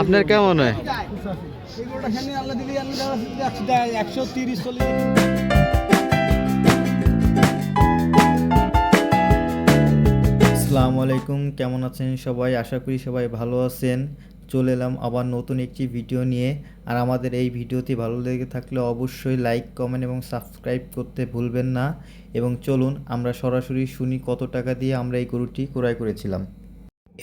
আপনার কেমন হয়? আসসালামু আলাইকুম, কেমন আছেন সবাই? আশা করি সবাই ভালো আছেন। চলে এলাম আবার নতুন একটি ভিডিও নিয়ে। আর আমাদের এই ভিডিওটি ভালো লেগে থাকলে অবশ্যই লাইক, কমেন্ট এবং সাবস্ক্রাইব করতে ভুলবেন না। এবং চলুন আমরা সরাসরি শুনি কত টাকা দিয়ে আমরা এই গরুটি ক্রয় করেছিলাম,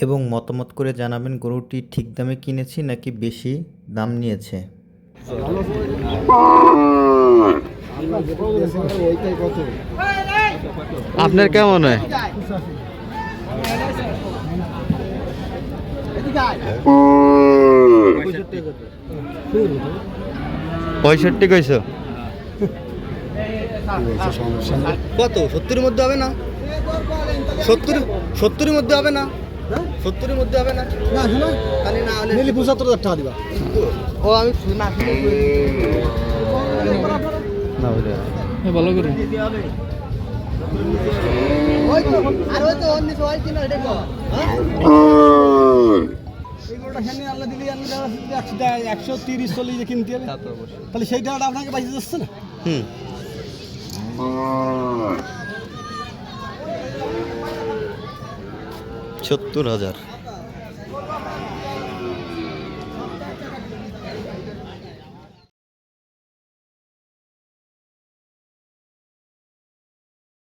এবং মতামত করে জানাবেন গরুটি ঠিক দামে কিনেছি নাকি বেশি দাম নিয়েছে। আপনার কেমন হয়? 65 কইছো? কত 70-এর মধ্যে হবে না? 70-এর মধ্যে হবে না? 70-এর মধ্যে হবে না? না শোনো, তাহলে না হলে 75,000 টাকা দিবা। ও আমি না না বুঝা ভালো করে ওই তো আর ওই তো অন্য সবাই কিনা এটা কো হ্যাঁ এইগুলোটা খানি আল্লাহ দিলি আমি 130-40 কিনতে হবে, তাহলে সেই টাকাটা আপনাকে বাইরে যাচ্ছে না। 70,000।